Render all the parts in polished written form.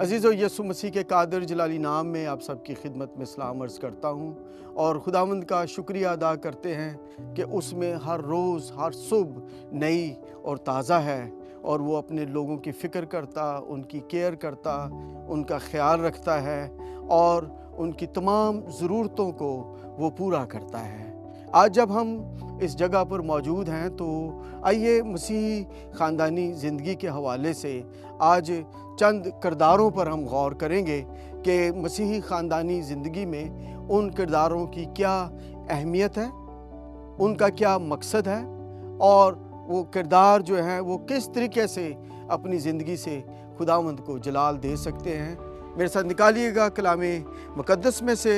अज़ीज़ो यसु मसीह के कादिर जलाली नाम में आप सबकी खिदमत में सलाम अर्ज़ करता हूँ और खुदावंद का शुक्रिया अदा करते हैं कि उसमें हर रोज़ हर सुबह नई और ताज़ा है और वो अपने लोगों की फ़िक्र करता, उनकी केयर करता, उनका ख़्याल रखता है और उनकी तमाम ज़रूरतों को वो पूरा करता है। आज जब हम इस जगह पर मौजूद हैं तो आइए मसीही ख़ानदानी ज़िंदगी के हवाले से आज चंद किरदारों पर हम गौर करेंगे कि मसीही ख़ानदानी ज़िंदगी में उन किरदारों की क्या अहमियत है, उनका क्या मकसद है और वो किरदार जो हैं वो किस तरीके से अपनी ज़िंदगी से खुदावंद को जलाल दे सकते हैं। मेरे साथ निकालिएगा कलामे मुक़द्दस में से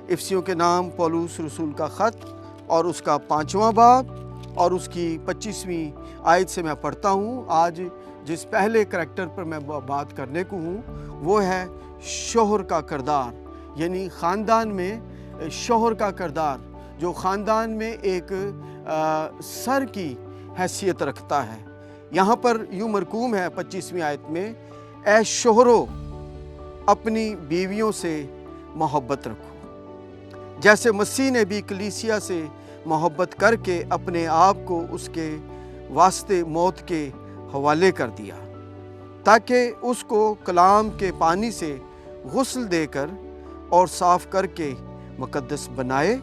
इफसियों के नाम पौलुस रसूल का ख़त और उसका 5वां बाब और उसकी 25वीं आयत से मैं पढ़ता हूँ। आज जिस पहले करैक्टर पर मैं बात करने को हूँ वो है शौहर का किरदार, यानी ख़ानदान में शौहर का किरदार जो ख़ानदान में एक सर की हैसियत रखता है। यहाँ पर यूँ मरकूम है 25वीं आयत में, ऐ शौहरो अपनी बीवियों से मोहब्बत रखो जैसे मसीह ने भी कलीसिया से मोहब्बत करके अपने आप को उसके वास्ते मौत के हवाले कर दिया ताकि उसको कलाम के पानी से गुस्ल देकर और साफ़ करके मुक़द्दस बनाए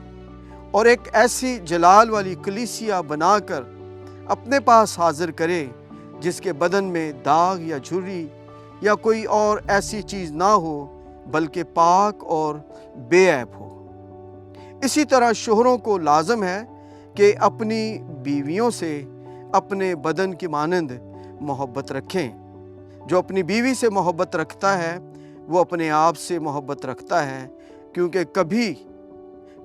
और एक ऐसी जलाल वाली कलीसिया बनाकर अपने पास हाज़िर करे जिसके बदन में दाग या झुर्री या कोई और ऐसी चीज़ ना हो बल्कि पाक और बेऐब हो। इसी तरह शोहरों को लाज़म है कि अपनी बीवियों से अपने बदन की मानंद मोहब्बत रखें। जो अपनी बीवी से मोहब्बत रखता है वो अपने आप से मोहब्बत रखता है, क्योंकि कभी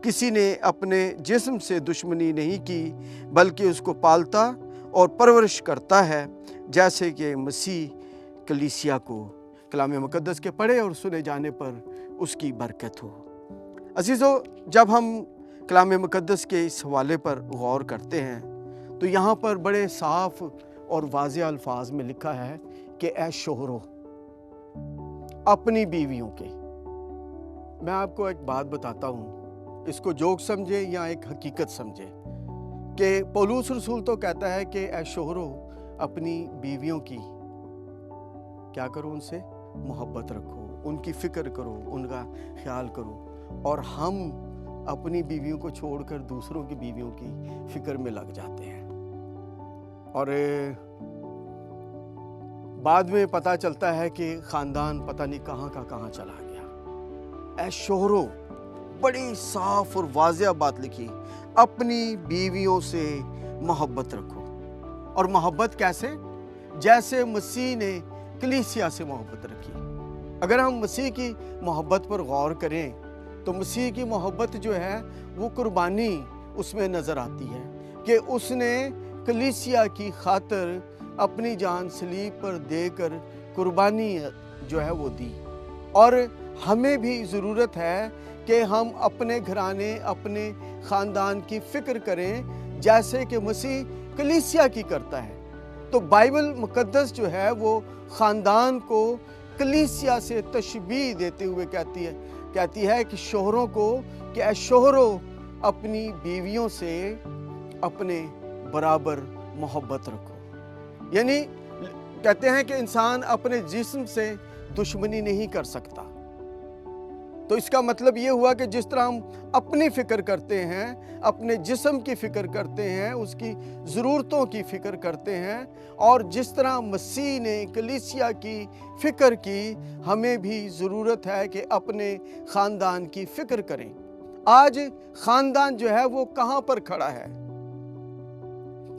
किसी ने अपने जिस्म से दुश्मनी नहीं की बल्कि उसको पालता और परवरिश करता है जैसे कि मसीह कलीसिया को। कलाम मुक़द्दस के पढ़े और सुने जाने पर उसकी बरकत हो। अज़ीज़ो, जब हम कलाम मुक़द्दस के इस हवाले पर गौर करते हैं तो यहाँ पर बड़े साफ़ और वाज़ेह अल्फाज में लिखा है कि ऐ शौहरो अपनी बीवियों के। मैं आपको एक बात बताता हूँ, इसको जोक समझे या एक हकीकत समझे कि पौलुस रसूल तो कहता है कि ऐ शौहरो अपनी बीवियों की क्या करो, उनसे मोहब्बत रखो, उनकी फ़िक्र करो, उनका ख्याल करो, और हम अपनी बीवियों को छोड़कर दूसरों की बीवियों की फ़िक्र में लग जाते हैं और बाद में पता चलता है कि ख़ानदान पता नहीं कहाँ का कहाँ चला गया। ऐ शौहरो, बड़ी साफ़ और वाज़ेह बात लिखी, अपनी बीवियों से मोहब्बत रखो। और मोहब्बत कैसे? जैसे मसीह ने कलीसिया से मोहब्बत रखी। अगर हम मसीह की मोहब्बत पर गौर करें तो मसीह की मोहब्बत जो है वो कुर्बानी उसमें नज़र आती है कि उसने कलीसिया की खातिर अपनी जान सलीब पर देकर कुर्बानी जो है वो दी। और हमें भी ज़रूरत है कि हम अपने घराने, अपने ख़ानदान की फ़िक्र करें जैसे कि मसीह कलीसिया की करता है। तो बाइबल मुक़द्दस जो है वो ख़ानदान को कलीसिया से तशबीह देते हुए कहती है कि शौहरों को कि ऐ शौहरो अपनी बीवियों से अपने बराबर मोहब्बत रखो। यानी कहते हैं कि इंसान अपने जिस्म से दुश्मनी नहीं कर सकता। तो इसका मतलब ये हुआ कि जिस तरह हम अपनी फ़िक्र करते हैं, अपने जिस्म की फ़िक्र करते हैं, उसकी ज़रूरतों की फ़िक्र करते हैं, और जिस तरह मसीह ने कलीसिया की फ़िक्र की, हमें भी ज़रूरत है कि अपने ख़ानदान की फ़िक्र करें। आज ख़ानदान जो है वो कहाँ पर खड़ा है?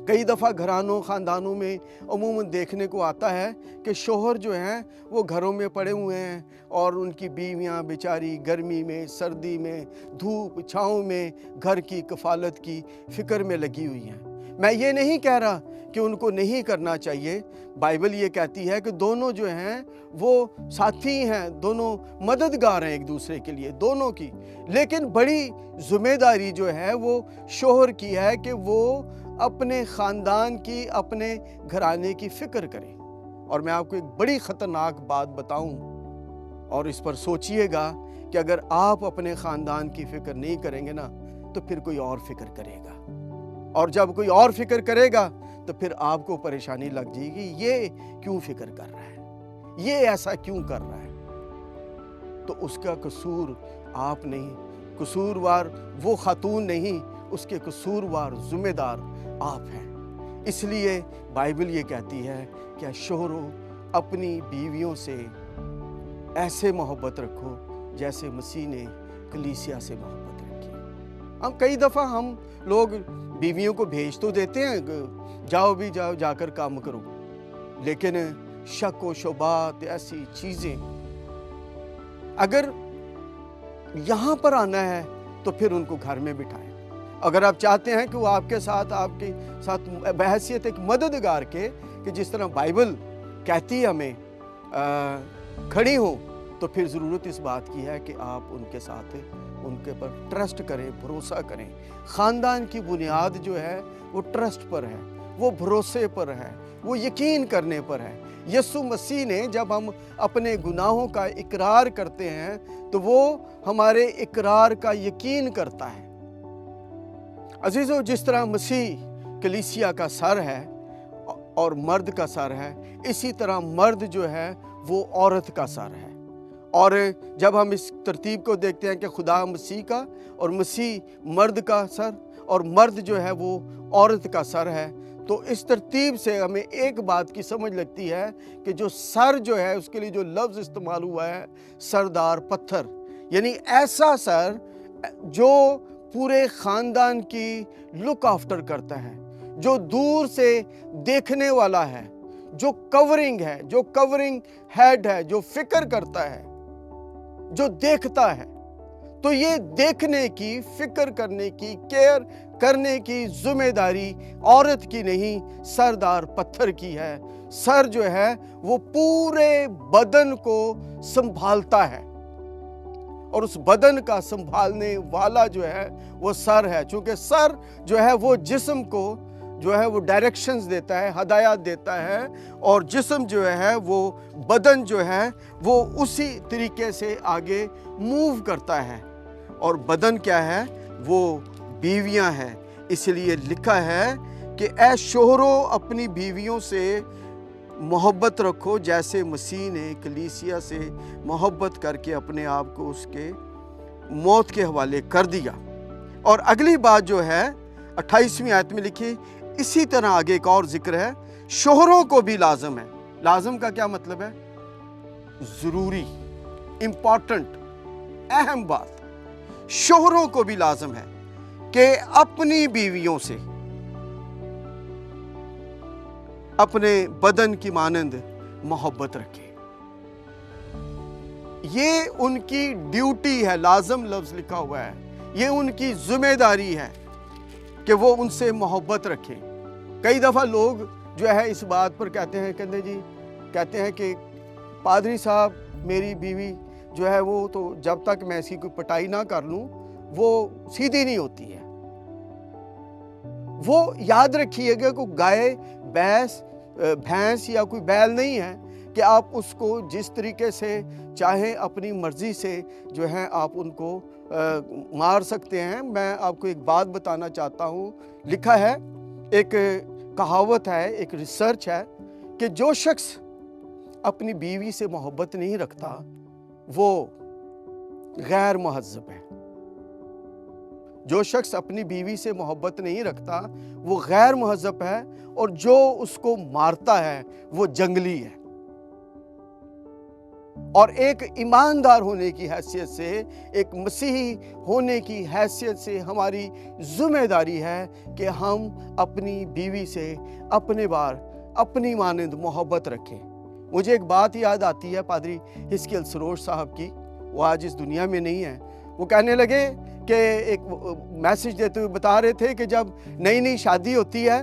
कई दफ़ा घरानों ख़ानदानों में अमूमन देखने को आता है कि शौहर जो हैं वो घरों में पड़े हुए हैं और उनकी बीवियां बेचारी गर्मी में, सर्दी में, धूप छाँव में घर की कफ़ालत की फ़िक्र में लगी हुई हैं। मैं ये नहीं कह रहा कि उनको नहीं करना चाहिए। बाइबल ये कहती है कि दोनों जो हैं वो साथी हैं, दोनों मददगार हैं एक दूसरे के लिए, दोनों की। लेकिन बड़ी ज़िम्मेदारी जो है वो शौहर की है कि वो अपने ख़ानदान की, अपने घराने की फ़िक्र करें। और मैं आपको एक बड़ी ख़तरनाक बात बताऊं और इस पर सोचिएगा कि अगर आप अपने ख़ानदान की फ़िक्र नहीं करेंगे ना, तो फिर कोई और फ़िक्र करेगा, और जब कोई और फ़िक्र करेगा तो फिर आपको परेशानी लग जाएगी, ये क्यों फ़िक्र कर रहा है, ये ऐसा क्यों कर रहा है। तो उसका कसूर आप नहीं, कसूरवार वो खातून नहीं, उसके कसूरवार ज़िम्मेदार आप हैं। इसलिए बाइबल ये कहती है कि शोहरों अपनी बीवियों से ऐसे मोहब्बत रखो जैसे मसीह ने कलीसिया से मोहब्बत रखी। हम कई दफ़ा हम लोग बीवियों को भेज तो देते हैं, जाओ भी जाओ, जाकर काम करो, लेकिन शक व शुबात ऐसी चीज़ें, अगर यहाँ पर आना है तो फिर उनको घर में बिठाएं। अगर आप चाहते हैं कि वो आपके साथ बहैसियत एक मददगार के, कि जिस तरह बाइबल कहती है हमें खड़ी हो, तो फिर ज़रूरत इस बात की है कि आप उनके साथ उनके पर ट्रस्ट करें, भरोसा करें। ख़ानदान की बुनियाद जो है वो ट्रस्ट पर है, वो भरोसे पर है, वो यकीन करने पर है। यीशु मसीह ने जब हम अपने गुनाहों का इकरार करते हैं तो वो हमारे इकरार का यकीन करता है। अजीज़ों, जिस तरह मसीह कलीसिया का सर है और मर्द का सर है, इसी तरह मर्द जो है वो औरत का सर है। और जब हम इस तरतीब को देखते हैं कि खुदा मसीह का और मसीह मर्द का सर और मर्द जो है वो औरत का सर है, तो इस तरतीब से हमें एक बात की समझ लगती है कि जो सर जो है उसके लिए जो लफ्ज़ इस्तेमाल हुआ है सरदार पत्थर, यानी ऐसा सर जो पूरे ख़ानदान की लुक आफ्टर करता है, जो दूर से देखने वाला है, जो कवरिंग है, जो कवरिंग हेड है, जो फिक्र करता है, जो देखता है। तो ये देखने की, फिक्र करने की, केयर करने की जिम्मेदारी औरत की नहीं, सरदार पत्थर की है। सर जो है वो पूरे बदन को संभालता है, और उस बदन का संभालने वाला जो है वो सर है। चूंकि सर जो है वो जिस्म को जो है वो डायरेक्शंस देता है, हदायत देता है, और जिस्म जो है वो बदन जो है वो उसी तरीके से आगे मूव करता है। और बदन क्या है? वो बीवियां हैं। इसलिए लिखा है कि ऐ शोहरों अपनी बीवियों से मोहब्बत रखो जैसे मसीह ने कलीसिया से मोहब्बत करके अपने आप को उसके मौत के हवाले कर दिया। और अगली बात जो है 28वीं आयत में लिखी, इसी तरह आगे एक और जिक्र है, शोहरों को भी लाजम है। लाजम का क्या मतलब है? जरूरी, इंपॉर्टेंट, अहम बात। शोहरों को भी लाजम है कि अपनी बीवियों से अपने बदन की मानंद मोहब्बत रखें। ये उनकी ड्यूटी है, लाजम लफ्ज लिखा हुआ है, ये उनकी जिम्मेदारी है कि वो उनसे मोहब्बत रखें। कई दफ़ा लोग जो है इस बात पर कहते हैं कि पादरी साहब मेरी बीवी जो है वो तो जब तक मैं इसकी कोई पटाई ना कर लूँ वो सीधी नहीं होती है। वो याद रखिएगा कि गाय, भैंस या कोई बैल नहीं है कि आप उसको जिस तरीके से चाहे अपनी मर्जी से जो है आप उनको मार सकते हैं। मैं आपको एक बात बताना चाहता हूँ। लिखा है, एक कहावत है, एक रिसर्च है कि जो शख्स अपनी बीवी से मोहब्बत नहीं रखता वो गैर महज़्ज़ब है। जो शख्स अपनी बीवी से मोहब्बत नहीं रखता वो गैर महज़्ज़ब है, और जो उसको मारता है वो जंगली है। और एक ईमानदार होने की हैसियत से, एक मसीही होने की हैसियत से हमारी जिम्मेदारी है कि हम अपनी बीवी से अपनी मानंद मोहब्बत रखें। मुझे एक बात याद आती है पादरी हिस्कियल सरोज साहब की, वो आज इस दुनिया में नहीं है। वो कहने लगे कि एक मैसेज देते हुए बता रहे थे कि जब नई नई शादी होती है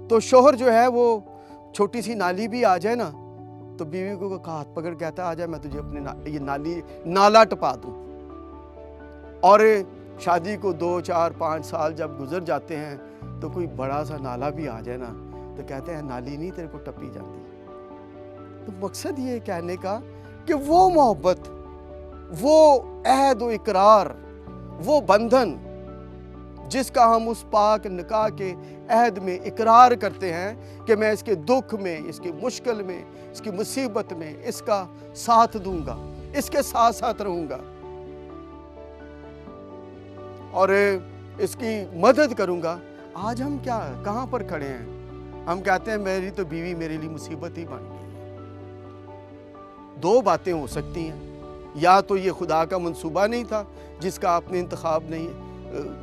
तो शोहर जो है वो छोटी सी नाली भी आ जाए ना तो बीवी को हाथ पकड़ कहता है, आ जाए मैं तुझे अपनी ये नाला टपा दूँ। और शादी को 2, 4, 5 साल जब गुजर जाते हैं तो कोई बड़ा सा नाला भी आ जाए ना तो कहते हैं नाली नहीं तेरे को टपी जाती। तो मकसद ये कहने का कि वो मोहब्बत वो अहद व इकरार, वो बंधन जिसका हम उस पाक निकाह के अहद में इकरार करते हैं कि मैं इसके दुख में, इसकी मुश्किल में, इसकी मुसीबत में इसका साथ दूंगा, इसके साथ साथ रहूंगा और इसकी मदद करूंगा। आज हम क्या, कहां पर खड़े हैं? हम कहते हैं मेरी तो बीवी मेरे लिए मुसीबत ही बन गई है। दो बातें हो सकती हैं, या तो ये खुदा का मंसूबा नहीं था जिसका आपने इंतखाब नहीं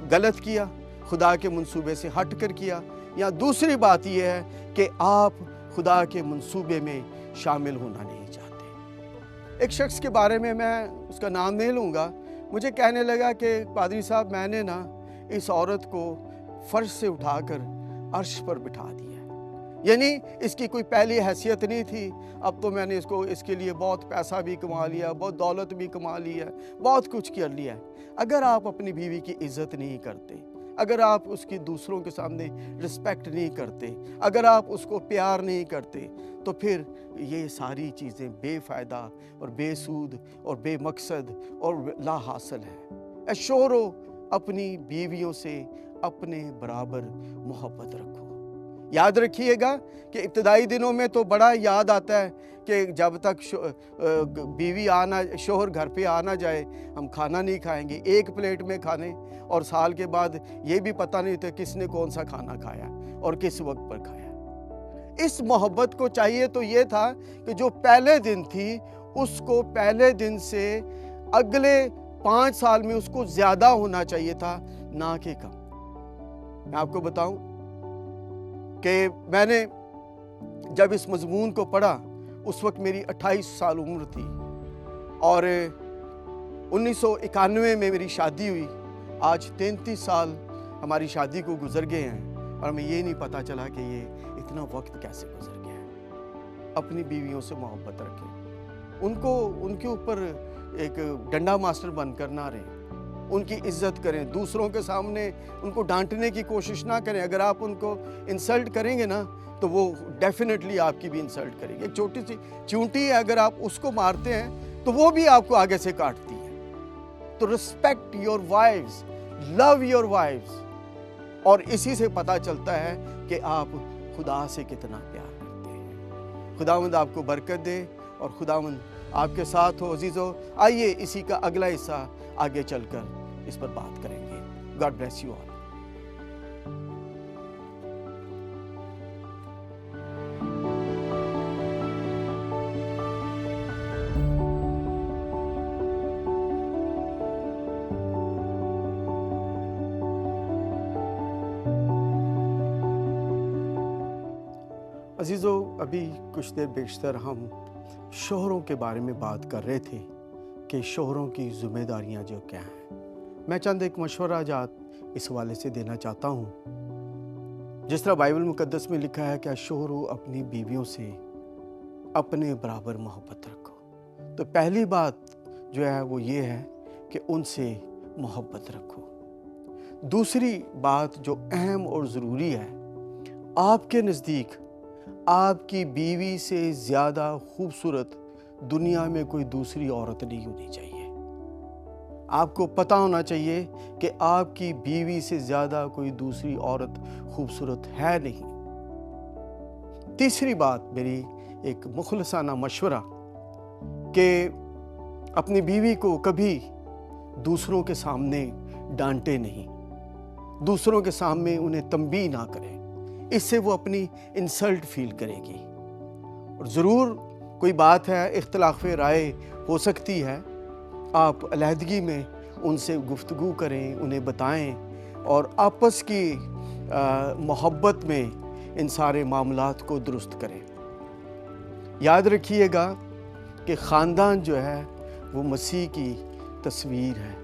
गलत किया, खुदा के मंसूबे से हट कर किया, या दूसरी बात यह है कि आप खुदा के मंसूबे में शामिल होना नहीं चाहते। एक शख्स के बारे में, मैं उसका नाम नहीं लूँगा, मुझे कहने लगा कि पादरी साहब मैंने ना इस औरत को फर्श से उठाकर अर्श पर बिठा दिया, यानी इसकी कोई पहली हैसियत नहीं थी, अब तो मैंने इसके लिए बहुत पैसा भी कमा लिया, बहुत दौलत भी कमा ली है, बहुत कुछ कर लिया है। अगर आप अपनी बीवी की इज़्ज़त नहीं करते, अगर आप उसकी दूसरों के सामने रिस्पेक्ट नहीं करते, अगर आप उसको प्यार नहीं करते, तो फिर ये सारी चीज़ें बेफ़ायदा और बेसूद और बेमकसद और ला हासिल है। ऐ शोहरों, अपनी बीवियों से अपने बराबर मोहब्बत रखो। याद रखिएगा कि इब्तदाई दिनों में तो बड़ा याद आता है कि जब तक शोहर घर पे आ ना जाए हम खाना नहीं खाएंगे, एक प्लेट में खाने, और साल के बाद ये भी पता नहीं था किसने कौन सा खाना खाया और किस वक्त पर खाया। इस मोहब्बत को चाहिए तो ये था कि जो पहले दिन थी उसको पहले दिन से अगले 5 साल में उसको ज़्यादा होना चाहिए था, ना कि कम। मैं आपको बताऊं कि मैंने जब इस मजमून को पढ़ा उस वक्त मेरी 28 साल उम्र थी और 1991 में मेरी शादी हुई। आज 33 साल हमारी शादी को गुजर गए हैं और हमें ये नहीं पता चला कि ये इतना वक्त कैसे गुजर गया है। अपनी बीवियों से मोहब्बत रखें, उनके ऊपर एक डंडा मास्टर बनकर ना रहें, उनकी इज्जत करें, दूसरों के सामने उनको डांटने की कोशिश ना करें। अगर आप उनको इंसल्ट करेंगे ना तो वो डेफिनेटली आपकी भी इंसल्ट करेंगे। एक छोटी सी चूंटी है, अगर आप उसको मारते हैं तो वो भी आपको आगे से काटती है। तो respect your wives, love your wives, और इसी से पता चलता है कि आप खुदा से कितना प्यार करते हैं। खुदावंद आपको बरकत दे और खुदावंद आपके साथ हो। अजीज़ों, आइए इसी का अगला हिस्सा आगे चलकर इस पर बात करेंगे। God bless you all. अजीज़ों, अभी कुछ देर बेशतर हम शोहरों के बारे में बात कर रहे थे कि शोहरों की ज़िम्मेदारियां जो क्या हैं। मैं चंद एक मशवरा जात इस हवाले से देना चाहता हूँ। जिस तरह बाइबल मुकद्दस में लिखा है कि शोहरों अपनी बीवियों से अपने बराबर मोहब्बत रखो। तो पहली बात जो है वो ये है कि उनसे मोहब्बत रखो। दूसरी बात जो अहम और ज़रूरी है, आपके नज़दीक आपकी बीवी से ज़्यादा खूबसूरत दुनिया में कोई दूसरी औरत नहीं होनी चाहिए। आपको पता होना चाहिए कि आपकी बीवी से ज़्यादा कोई दूसरी औरत खूबसूरत है नहीं। तीसरी बात, मेरी एक मुखलसाना मशवरा कि अपनी बीवी को कभी दूसरों के सामने डांटे नहीं, दूसरों के सामने उन्हें तंबीह ना करें, इससे वो अपनी इंसल्ट फील करेगी। और ज़रूर कोई बात है, इख्तिलाफ़ राय हो सकती है, आप अलहदगी में उनसे गुफ्तगू करें, उन्हें बताएं और आपस की मोहब्बत में इन सारे मामलात को दुरुस्त करें। याद रखिएगा कि ख़ानदान जो है वो मसीह की तस्वीर है,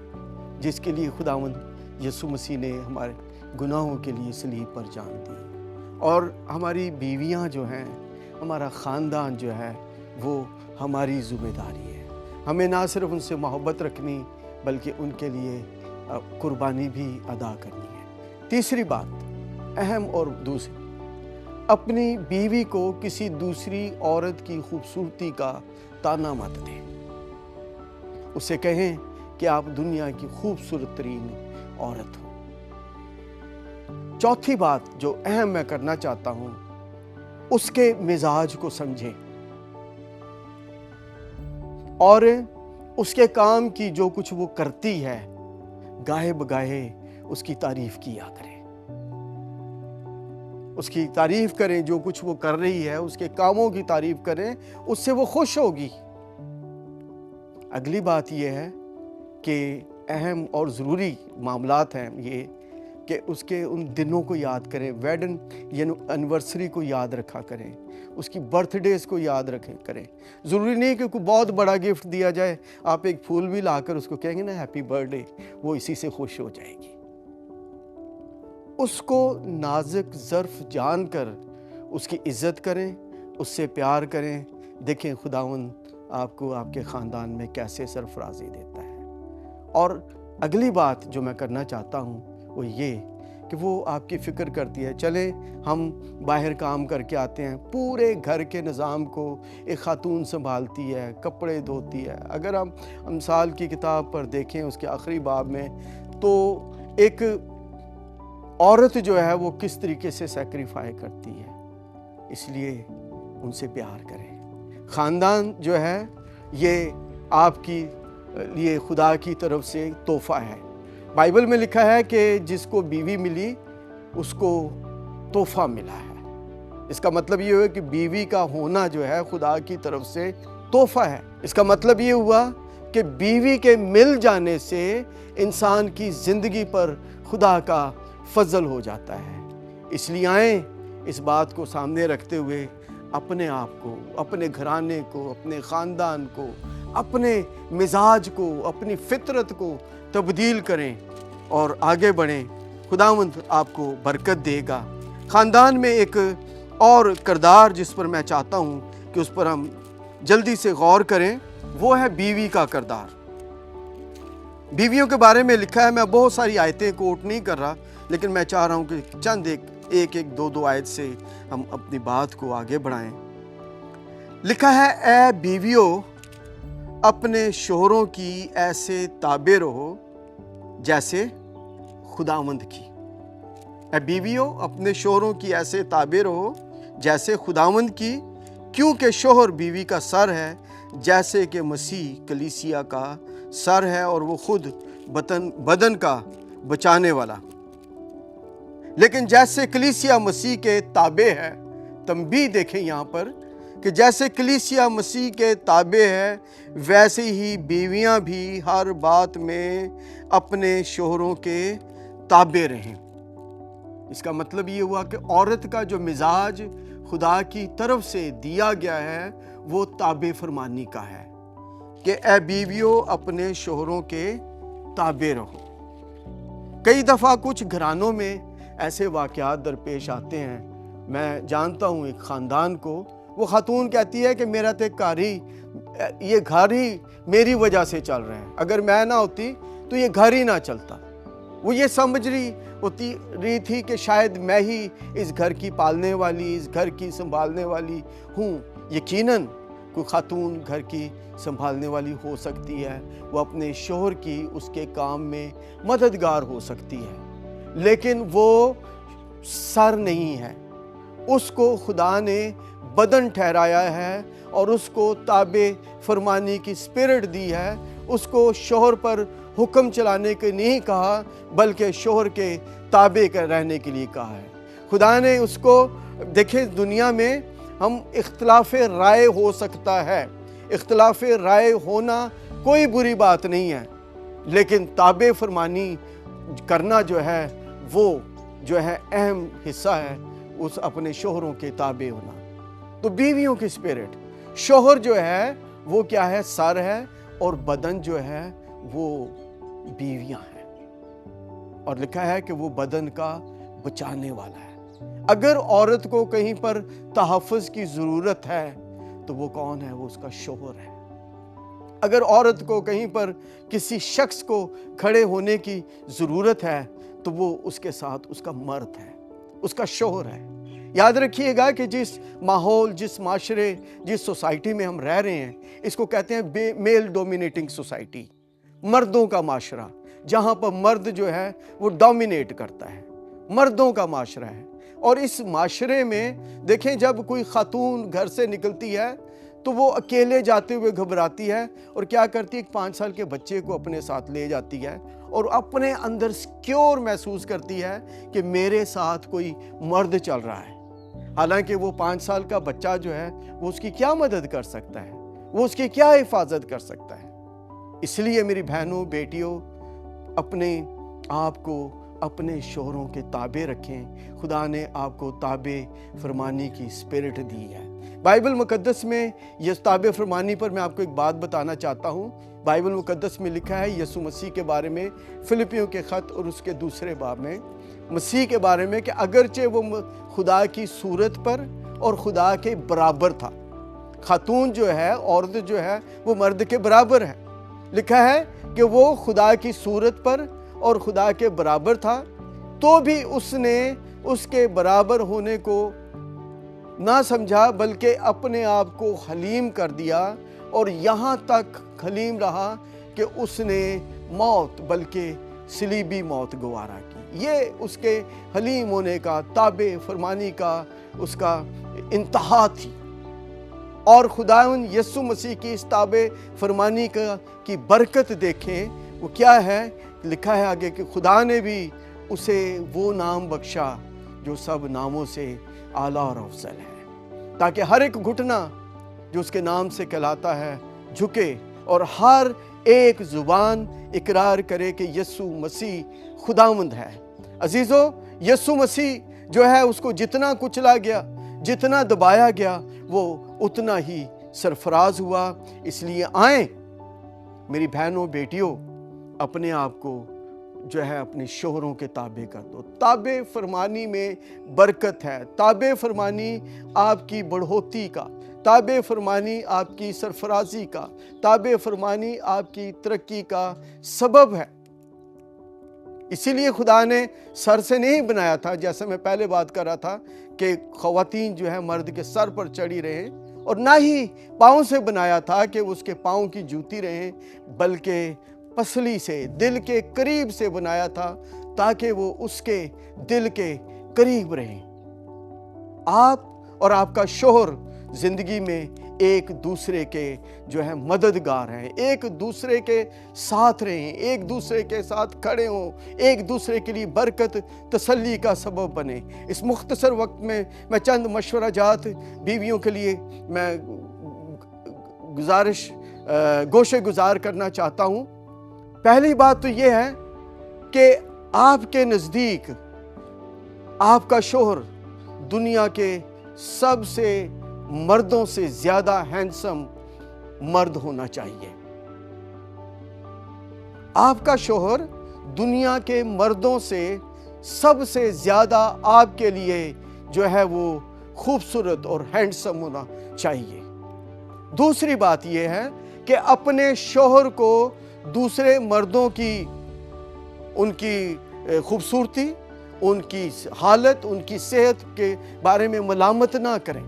जिसके लिए खुदावंद यीशु मसीह ने हमारे गुनाहों के लिए सलीब पर जान दी। और हमारी बीवियां जो हैं, हमारा ख़ानदान जो है, वो हमारी ज़िम्मेदारी है। हमें ना सिर्फ उनसे मोहब्बत रखनी बल्कि उनके लिए कुर्बानी भी अदा करनी है। तीसरी बात अहम और दूसरी, अपनी बीवी को किसी दूसरी औरत की खूबसूरती का ताना मत दें। उससे कहें कि आप दुनिया की खूबसूरत तरीन औरत हो। चौथी बात जो अहम मैं करना चाहता हूं, उसके मिजाज को समझें और उसके काम की जो कुछ वो करती है गाहे बगाहे उसकी तारीफ किया करें, उसकी तारीफ करें। जो कुछ वो कर रही है उसके कामों की तारीफ करें, उससे वो खुश होगी। अगली बात यह है कि अहम और ज़रूरी मामलात हैं ये कि उसके उन दिनों को याद करें, वेडिंग यानी एनिवर्सरी को याद रखा करें, उसकी बर्थडेज को याद रखें करें। ज़रूरी नहीं कि कोई बहुत बड़ा गिफ्ट दिया जाए, आप एक फूल भी लाकर उसको कहेंगे ना हैप्पी बर्थडे, वो इसी से खुश हो जाएगी। उसको नाजुक ज़र्फ़ जानकर उसकी इज़्ज़त करें, उससे प्यार करें। देखें खुदावंद आपको आपके ख़ानदान में कैसे सरफराजी देता है। और अगली बात जो मैं करना चाहता हूँ वो ये कि वो आपकी फ़िक्र करती है। चले हम बाहर काम करके आते हैं, पूरे घर के निज़ाम को एक ख़ातून संभालती है, कपड़े धोती है। अगर हम अमसाल की किताब पर देखें उसके आखिरी बाब में, तो एक औरत जो है वो किस तरीके से सैक्रिफाई करती है। इसलिए उनसे प्यार करें। ख़ानदान जो है ये आपकी लिए खुदा की तरफ से तोहफ़ा है। बाइबल में लिखा है कि जिसको बीवी मिली उसको तोहफ़ा मिला है। इसका मतलब ये हुआ कि बीवी का होना जो है खुदा की तरफ से तोहफ़ा है। इसका मतलब ये हुआ कि बीवी के मिल जाने से इंसान की ज़िंदगी पर खुदा का फजल हो जाता है। इसलिए आए इस बात को सामने रखते हुए अपने आप को, अपने घराने को, अपने ख़ानदान को, अपने मिजाज को, अपनी फितरत को तब्दील करें और आगे बढ़ें। खुदावंद आपको बरकत देगा। ख़ानदान में एक और किरदार जिस पर मैं चाहता हूँ कि उस पर हम जल्दी से गौर करें, वो है बीवी का किरदार। बीवियों के बारे में लिखा है, मैं बहुत सारी आयतें कोट नहीं कर रहा, लेकिन मैं चाह रहा हूँ कि चंद एक दो आयत से हम अपनी बात को आगे बढ़ाएं। लिखा है, ऐ बीवियों अपने शोहरों की ऐसे ताबे रहो जैसे खुदावंद की। ऐ बीवियों अपने शोहरों की ऐसे ताबे रहो जैसे खुदावंद की, क्योंकि शोहर बीवी का सर है, जैसे कि मसीह कलीसिया का सर है और वो खुद बदन का बचाने वाला। लेकिन जैसे कलीसिया मसीह के ताबे है, तंबीह देखें यहाँ पर कि जैसे कलीसिया मसीह के ताबे है, वैसे ही बीवियाँ भी हर बात में अपने शोहरों के ताबे रहें। इसका मतलब ये हुआ कि औरत का जो मिजाज खुदा की तरफ से दिया गया है वो ताबे फरमानी का है कि ऐ बीवियों अपने शोहरों के ताबे रहो। कई दफ़ा कुछ घरानों में ऐसे वाक़यात दरपेश आते हैं। मैं जानता हूँ एक ख़ानदान को, वो खातून कहती है कि मेरा तो ये घर ही मेरी वजह से चल रहा है, अगर मैं ना होती तो ये घर ही ना चलता। वो ये समझ रही थी कि शायद मैं ही इस घर की पालने वाली, इस घर की संभालने वाली हूँ। यकीनन कोई खातून घर की संभालने वाली हो सकती है, वो अपने शोहर की उसके काम में मददगार हो सकती है, लेकिन वो सर नहीं है। उसको खुदा ने बदन ठहराया है और उसको ताबे फरमानी की स्पिरिट दी है। उसको शोहर पर हुक्म चलाने के नहीं कहा, बल्कि शोहर के ताबे कर रहने के लिए कहा है। खुदा ने उसको, देखें दुनिया में हम इख्तिलाफ राय हो सकता है, इख्तिलाफ राय होना कोई बुरी बात नहीं है, लेकिन ताबे फरमानी करना जो है वो जो है अहम हिस्सा है, उस अपने शोहरों के ताबे होना। तो बीवियों की स्पिरिट, शोहर जो है वो क्या है, सर है, और बदन जो है वो बीवियां हैं। और लिखा है कि वो बदन का बचाने वाला है। अगर औरत को कहीं पर तहफ़्फ़ुज़ की ज़रूरत है तो वो कौन है, वो उसका शोहर है। अगर औरत को कहीं पर किसी शख्स को खड़े होने की ज़रूरत है तो वो उसके साथ उसका मर्द है, उसका शोहर है। याद रखिएगा कि जिस माहौल, जिस माशरे, जिस सोसाइटी में हम रह रहे हैं, इसको कहते हैं मेल डोमिनेटिंग सोसाइटी, मर्दों का माशरा, जहाँ पर मर्द जो है वो डोमिनेट करता है, मर्दों का माशरा है। और इस माशरे में देखें, जब कोई खातून घर से निकलती है तो वो अकेले जाते हुए घबराती है और क्या करती है, एक 5 साल के बच्चे को अपने साथ ले जाती है और अपने अंदर सिक्योर महसूस करती है कि मेरे साथ कोई मर्द चल रहा है। हालांकि वो 5 साल का बच्चा जो है वो उसकी क्या मदद कर सकता है, वो उसकी क्या हिफाजत कर सकता है। इसलिए मेरी बहनों, बेटियों, अपने आप को अपने शोहरों के ताबे रखें। खुदा ने आपको ताबे फरमानी की स्पिरिट दी है। बाइबल मुकद्दस में ये ताबे फरमानी पर मैं आपको एक बात बताना चाहता हूँ। बाइबल मुकद्दस में लिखा है यीशु मसीह के बारे में, फिलिपियों के ख़त और उसके दूसरे बाब में मसीह के बारे में, कि अगरचे वो खुदा की सूरत पर और खुदा के बराबर था। खातून जो है, औरत जो है, वो मर्द के बराबर है। लिखा है कि वो खुदा की सूरत पर और खुदा के बराबर था, तो भी उसने उसके बराबर होने को ना समझा, बल्कि अपने आप को हलीम कर दिया और यहाँ तक हलीम रहा कि उसने मौत, बल्कि सलीबी मौत गवारा की। ये उसके हलीम होने का, ताबे फरमानी का उसका इंतहा थी। और खुदावन यीशु मसीह की इस ताबे फरमानी की बरकत देखें, वो क्या है। लिखा है आगे कि खुदा ने भी उसे वो नाम बख्शा जो सब नामों से आला और अफजल है, ताकि हर एक घुटना जो उसके नाम से कहलाता है झुके और हर एक जुबान इकरार करे कि यीशु मसीह खुदावंद है। अजीज़ों, यीशु मसीह जो है उसको जितना कुचला गया, जितना दबाया गया, वो उतना ही सरफराज हुआ। इसलिए आए मेरी बहनों, बेटियों, अपने आप को जो है अपने शोहरों के ताबे कर दो। ताबे फरमानी में बरकत है। ताबे फरमानी आपकी बढ़ोतरी का, ताबे फरमानी आपकी सरफराजी का, ताबे फरमानी आपकी तरक्की का सबब है। इसीलिए खुदा ने सर से नहीं बनाया था, जैसे मैं पहले बात कर रहा था कि ख़वातीन जो है मर्द के सर पर चढ़ी रहे, और ना ही पाँव से बनाया था कि उसके पाँव की जूती रहे, बल्कि पसली से, दिल के करीब से बनाया था, ताकि वो उसके दिल के करीब रहें। आप और आपका शोहर ज़िंदगी में एक दूसरे के जो है मददगार हैं, एक दूसरे के साथ रहें, एक दूसरे के साथ खड़े हों, एक दूसरे के लिए बरकत, तसल्ली का सबब बने। इस मुख्तसर वक्त में मैं चंद मशवरा जात बीवियों के लिए मैं गोशे गुजार करना चाहता हूँ। पहली बात तो ये है कि आपके नज़दीक आपका शोहर दुनिया के सबसे मर्दों से ज़्यादा हैंडसम मर्द होना चाहिए। आपका शोहर दुनिया के मर्दों से सबसे ज़्यादा आपके लिए जो है वो खूबसूरत और हैंडसम होना चाहिए। दूसरी बात यह है कि अपने शोहर को दूसरे मर्दों की उनकी खूबसूरती, उनकी हालत, उनकी सेहत के बारे में मलामत ना करें।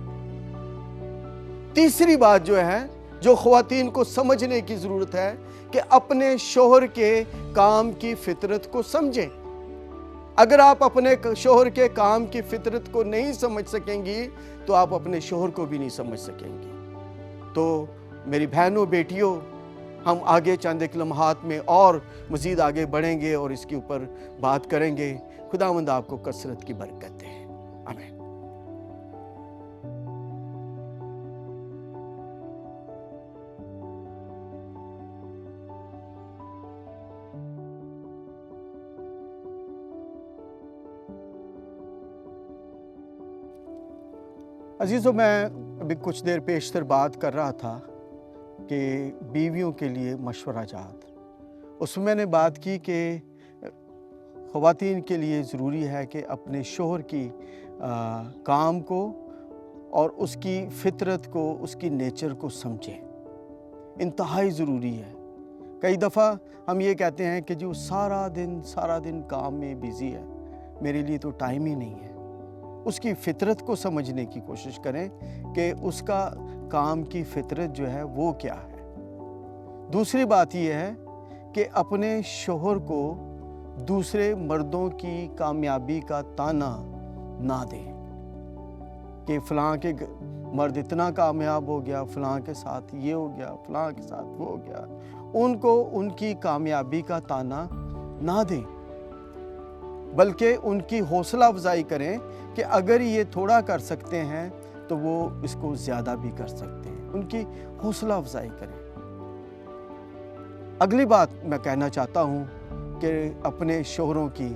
तीसरी बात जो है, जो ख़वातीन को समझने की ज़रूरत है, कि अपने शोहर के काम की फितरत को समझें। अगर आप अपने शोहर के काम की फितरत को नहीं समझ सकेंगी तो आप अपने शोहर को भी नहीं समझ सकेंगी। तो मेरी बहनों, बेटियों, हम आगे चंद एक लम्हात में और मज़ीद आगे बढ़ेंगे और इसके ऊपर बात करेंगे। खुदावंद आपको कसरत की बरकत दे। आमीन। अजीज़ों, मैं अभी कुछ देर पेशतर बात कर रहा था कि बीवियों के लिए मशवरा जात, उसमें मैंने बात की कि ख़वातीन के लिए ज़रूरी है कि अपने शोहर की काम को और उसकी फितरत को, उसकी नेचर को समझें। इंतहाई ज़रूरी है। कई दफ़ा हम ये कहते हैं कि जो सारा दिन काम में बिज़ी है, मेरे लिए तो टाइम ही नहीं है। اس کی فطرت کو سمجھنے کی کوشش کریں کہ اس کا کام کی فطرت جو ہے وہ کیا ہے۔ دوسری بات یہ ہے کہ اپنے شوہر کو دوسرے مردوں کی کامیابی کا طعنہ نہ دیں کہ فلاں کے مرد اتنا کامیاب ہو گیا، فلاں کے ساتھ یہ ہو گیا، فلاں کے ساتھ وہ ہو گیا۔ ان کو ان کی کامیابی کا طعنہ نہ دیں، بلکہ ان کی حوصلہ افزائی کریں کہ اگر یہ تھوڑا کر سکتے ہیں تو وہ اس کو زیادہ بھی کر سکتے ہیں۔ ان کی حوصلہ افزائی کریں۔ اگلی بات میں کہنا چاہتا ہوں کہ اپنے شوہروں کی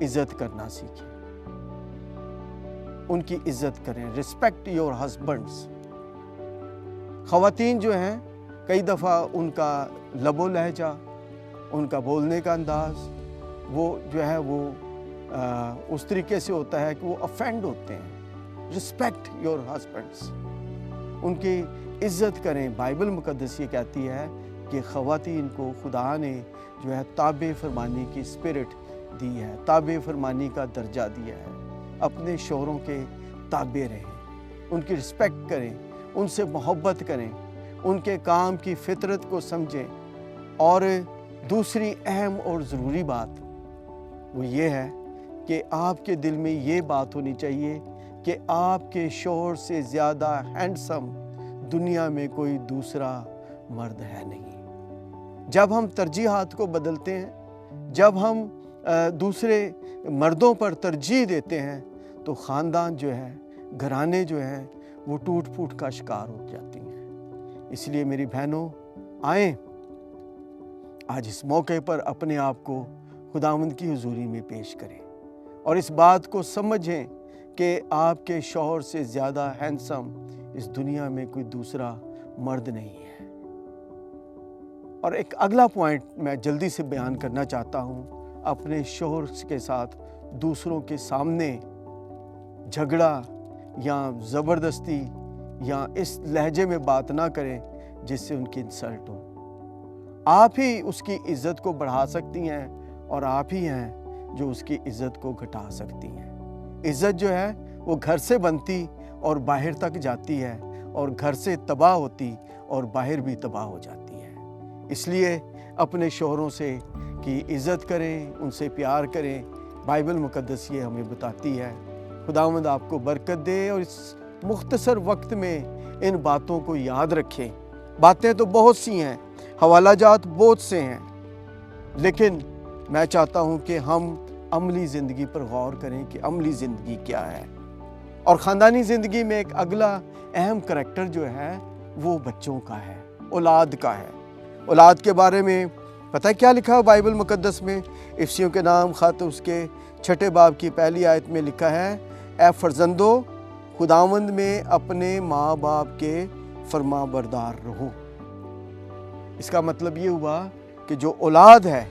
عزت کرنا سیکھیں، ان کی عزت کریں۔ Respect your husbands. خواتین جو ہیں کئی دفعہ ان کا لب و لہجہ، ان کا بولنے کا انداز وہ جو ہے وہ اس طریقے سے ہوتا ہے کہ وہ افینڈ ہوتے ہیں۔ ریسپیکٹ یور ہسبینڈس، ان کی عزت کریں۔ بائبل مقدس یہ کہتی ہے کہ خواتین کو خدا نے جو ہے تابع فرمانی کی اسپرٹ دی ہے، تابع فرمانی کا درجہ دیا ہے۔ اپنے شوہروں کے تابع رہیں، ان کی رسپیکٹ کریں، ان سے محبت کریں، ان کے کام کی فطرت کو سمجھیں۔ اور دوسری اہم اور ضروری بات وہ یہ ہے کہ آپ کے دل میں یہ بات ہونی چاہیے کہ آپ کے شوہر سے زیادہ ہینڈسم دنیا میں کوئی دوسرا مرد ہے نہیں۔ جب ہم ترجیحات کو بدلتے ہیں، جب ہم دوسرے مردوں پر ترجیح دیتے ہیں تو خاندان جو ہے، گھرانے جو ہیں وہ ٹوٹ پھوٹ کا شکار ہو جاتی ہیں۔ اس لیے میری بہنوں، آئیں آج اس موقع پر اپنے آپ کو خداوند کی حضوری میں پیش کریں اور اس بات کو سمجھیں کہ آپ کے شوہر سے زیادہ ہینڈسم اس دنیا میں کوئی دوسرا مرد نہیں ہے۔ اور ایک اگلا پوائنٹ میں جلدی سے بیان کرنا چاہتا ہوں، اپنے شوہر کے ساتھ دوسروں کے سامنے جھگڑا یا زبردستی یا اس لہجے میں بات نہ کریں جس سے ان کی انسلٹ ہو۔ آپ ہی اس کی عزت کو بڑھا سکتی ہیں اور آپ ہی ہیں جو اس کی عزت کو گھٹا سکتی ہیں۔ عزت جو ہے وہ گھر سے بنتی اور باہر تک جاتی ہے، اور گھر سے تباہ ہوتی اور باہر بھی تباہ ہو جاتی ہے۔ اس لیے اپنے شوہروں سے کی عزت کریں، ان سے پیار کریں۔ بائبل مقدس یہ ہمیں بتاتی ہے۔ خداوند آپ کو برکت دے اور اس مختصر وقت میں ان باتوں کو یاد رکھیں۔ باتیں تو بہت سی ہیں، حوالہ جات بہت سے ہیں، لیکن میں چاہتا ہوں کہ ہم عملی زندگی پر غور کریں کہ عملی زندگی کیا ہے۔ اور خاندانی زندگی میں ایک اگلا اہم کریکٹر جو ہے وہ بچوں کا ہے، اولاد کا ہے۔ اولاد کے بارے میں پتہ کیا لکھا ہے بائبل مقدس میں؟ افسیوں کے نام خط اس کے 6 باب کی پہلی آیت میں لکھا ہے، اے فرزندو خداوند میں اپنے ماں باپ کے فرما بردار رہو۔ اس کا مطلب یہ ہوا کہ جو اولاد ہے،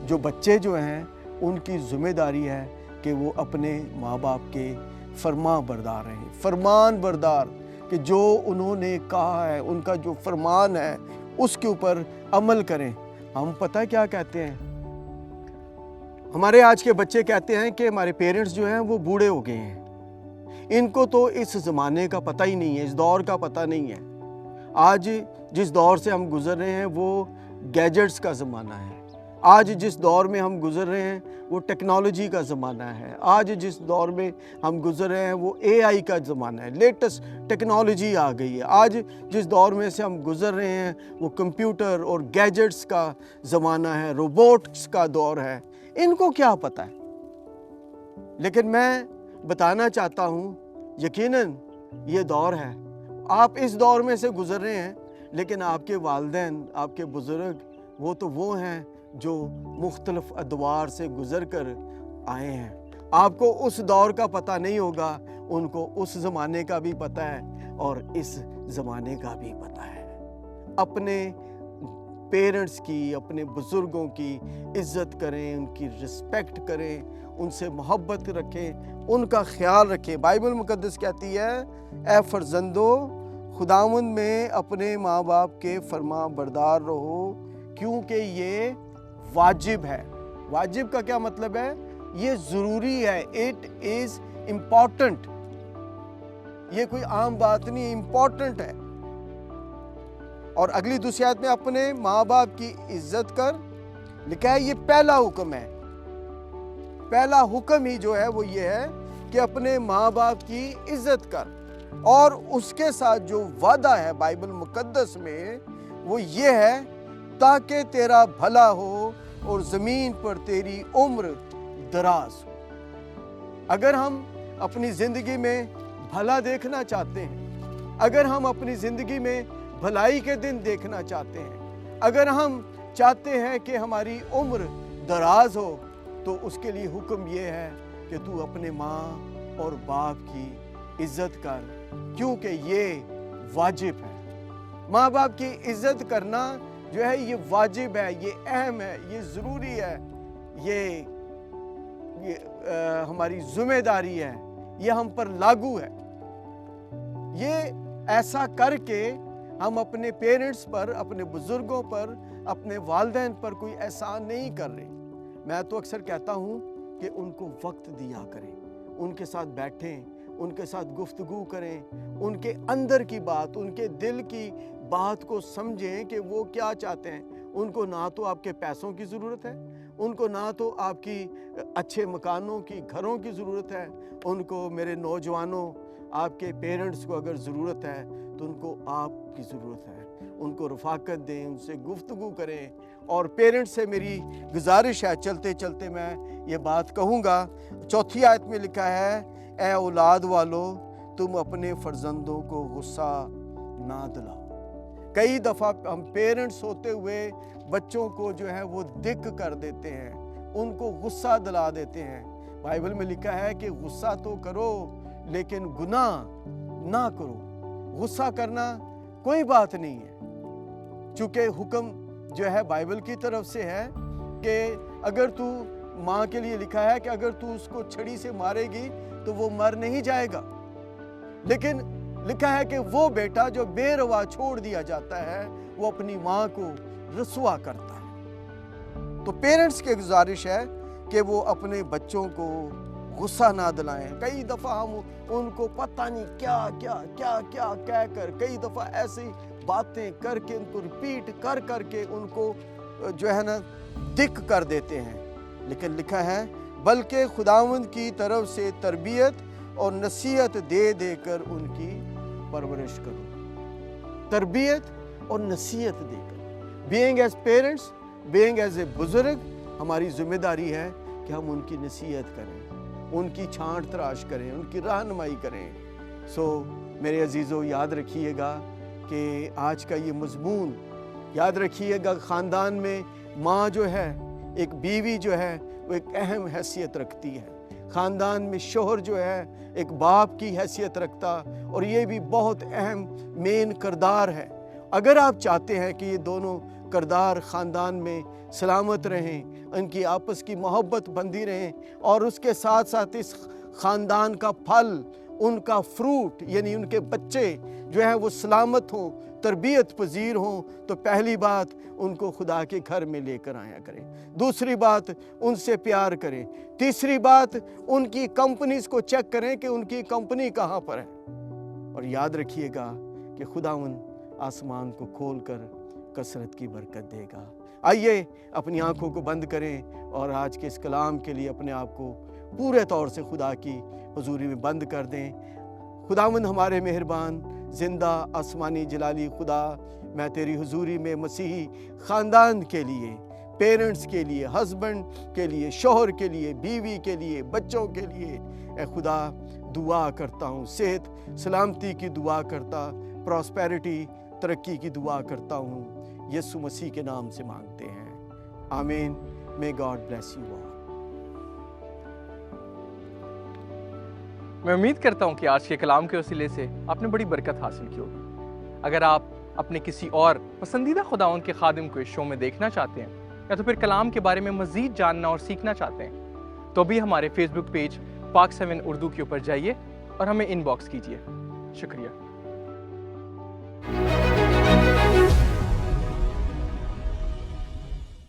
جو بچے جو ہیں، ان کی ذمہ داری ہے کہ وہ اپنے ماں باپ کے فرما بردار رہیں، فرمان بردار، کہ جو انہوں نے کہا ہے، ان کا جو فرمان ہے اس کے اوپر عمل کریں۔ ہم پتہ کیا کہتے ہیں؟ ہمارے آج کے بچے کہتے ہیں کہ ہمارے پیرنٹس جو ہیں وہ بوڑھے ہو گئے ہیں، ان کو تو اس زمانے کا پتہ ہی نہیں ہے، اس دور کا پتہ نہیں ہے۔ آج جس دور سے ہم گزر رہے ہیں وہ گیجٹس کا زمانہ ہے۔ آج جس دور میں ہم گزر رہے ہیں وہ ٹیکنالوجی کا زمانہ ہے۔ آج جس دور میں ہم گزر رہے ہیں وہ AI کا زمانہ ہے، لیٹسٹ ٹیکنالوجی آ گئی ہے۔ آج جس دور میں سے ہم گزر رہے ہیں وہ کمپیوٹر اور گیجٹس کا زمانہ ہے، روبوٹس کا دور ہے۔ ان کو کیا پتہ ہے؟ لیکن میں بتانا چاہتا ہوں یقیناً یہ دور ہے، آپ اس دور میں سے گزر رہے ہیں، لیکن آپ کے والدین، آپ کے بزرگ، وہ ہیں جو مختلف ادوار سے گزر کر آئے ہیں۔ آپ کو اس دور کا پتہ نہیں ہوگا، ان کو اس زمانے کا بھی پتہ ہے اور اس زمانے کا بھی پتہ ہے۔ اپنے پیرنٹس کی، اپنے بزرگوں کی عزت کریں، ان کی رسپیکٹ کریں، ان سے محبت رکھیں، ان کا خیال رکھیں۔ بائبل مقدس کہتی ہے، اے فرزندو خداوند میں اپنے ماں باپ کے فرما بردار رہو، کیونکہ یہ واجب ہے۔ واجب کا کیا مطلب ہے؟ یہ ضروری ہے، اٹ از امپورٹنٹ، ये कोई आम बात नहीं, इम्पोर्टेंट है। और अगली दूसरी आयत में अपने माँ बाप की इज्जत कर, लिखा है ये पहला हुक्म है। पहला हुक्म ही जो है वो ये है कि अपने माँ बाप की इज्जत कर। और उसके साथ जो वादा है बाइबल मुकद्दस में वो ये है ताकि तेरा भला हो और ज़मीन पर तेरी उम्र दराज हो। अगर हम अपनी ज़िंदगी में भला देखना चाहते हैं, अगर हम अपनी ज़िंदगी में भलाई के दिन देखना चाहते हैं, अगर हम चाहते हैं कि हमारी उम्र दराज हो, तो उसके लिए हुक्म ये है कि तू अपने माँ और बाप की इज्जत कर, क्योंकि ये वाजिब है। माँ बाप की इज्जत करना जो है ये वाजिब है, ये अहम है, ये ज़रूरी है, ये हमारी ज़िम्मेदारी है, ये हम पर लागू है। ये ऐसा करके हम अपने पेरेंट्स पर, अपने बुज़ुर्गों पर, अपने वालिदैन पर कोई एहसान नहीं कर रहे। मैं तो अक्सर कहता हूँ कि उनको वक्त दिया करें, उनके साथ बैठें, उनके साथ गुफ्तगू करें, उनके अंदर की बात, उनके दिल की बात को समझें कि वो क्या चाहते हैं। उनको ना तो आपके पैसों की ज़रूरत है, उनको ना तो आपकी अच्छे मकानों की, घरों की ज़रूरत है। उनको, मेरे नौजवानों, आपके पेरेंट्स को अगर ज़रूरत है तो उनको आपकी ज़रूरत है। उनको रफ़ाकत दें, उनसे गुफ्तगू करें। और पेरेंट्स से मेरी गुजारिश है, चलते चलते मैं ये बात कहूँगा। चौथी आयत में लिखा है, ए औलाद वालों, तुम अपने फ़र्जंदों को गुस्सा ना दिलाओ। कई दफ़ा हम पेरेंट्स होते हुए बच्चों को जो है वो दिक कर देते हैं, उनको गुस्सा दिला देते हैं। बाइबल में लिखा है कि गुस्सा तो करो लेकिन गुनाह ना करो। गुस्सा करना कोई बात नहीं है, चूँकि हुक्म जो है बाइबल की तरफ से है कि अगर तू, माँ के लिए लिखा है कि अगर तू उसको छड़ी से मारेगी तो वो मर नहीं जाएगा, लेकिन लिखा है कि वो बेटा जो बेरवा छोड़ दिया जाता है वो अपनी माँ को रसवा करता है। तो पेरेंट्स की गुजारिश है कि वो अपने बच्चों को गुस्सा ना दिलाएं। कई दफ़ा हम उनको पता नहीं क्या क्या क्या क्या कह कर, कई दफ़ा ऐसी बातें करके, उनको रिपीट कर करके उनको जो है ना दिक कर देते हैं। लेकिन लिखा है, बल्कि खुदावंद की तरफ से तरबियत और नसीहत दे देकर उनकी परवरिश करो। तरबियत और नसीहत देकर, being as parents, being as a बुजुर्ग, हमारी जिम्मेदारी है कि हम उनकी नसीहत करें, उनकी छांट तराश करें, उनकी रहनुमाई करें। सो मेरे अजीज़ों, याद रखिएगा कि आज का ये मज़मून याद रखिएगा, ख़ानदान में माँ जो है, एक बीवी जो है, वो एक अहम हैसियत रखती है। ख़ानदान में शोहर जो है एक बाप की हैसियत रखता, और ये भी बहुत अहम मेन किरदार है। अगर आप चाहते हैं कि ये दोनों किरदार ख़ानदान में सलामत रहें, उनकी आपस की मोहब्बत बंधी रहें, और उसके साथ साथ इस ख़ानदान का फल, उनका फ्रूट यानी उनके बच्चे जो हैं वो सलामत हों, तरबियत पजीर हों, तो पहली बात उनको खुदा के घर में लेकर आया करें। दूसरी बात, उनसे प्यार करें। तीसरी बात, उनकी कंपनीज को चेक करें कि उनकी कंपनी कहाँ पर है। और याद रखिएगा कि खुदावंद आसमान को खोलकर कसरत की बरकत देगा। आइए अपनी आंखों को बंद करें और आज के इस कलाम के लिए अपने आप को पूरे तौर से खुदा की हुजूरी में बंद कर दें। खुदावंद हमारे मेहरबान, जिंदा, आसमानी, जलाली खुदा, मैं तेरी हुजूरी में मसीही ख़ानदान के लिए, पेरेंट्स के लिए, हस्बैंड के लिए, शोहर के लिए, बीवी के लिए, बच्चों के लिए ए खुदा दुआ करता हूँ। सेहत सलामती की दुआ करता, प्रॉस्पेरिटी, तरक्की की दुआ करता हूँ। यीशु मसीह के नाम से मांगते हैं, आमीन। May God bless you all. मैं उम्मीद करता हूँ कि आज के कलाम के वसीले से आपने बड़ी बरकत हासिल की होगी। अगर आप अपने किसी और पसंदीदा खुदावंद के खादिम को इस शो में देखना चाहते हैं या तो फिर कलाम के बारे में मज़ीद जानना और सीखना चाहते हैं, तो भी हमारे फेसबुक पेज पाक 7 उर्दू के ऊपर जाइए और हमें इनबॉक्स कीजिए। शुक्रिया।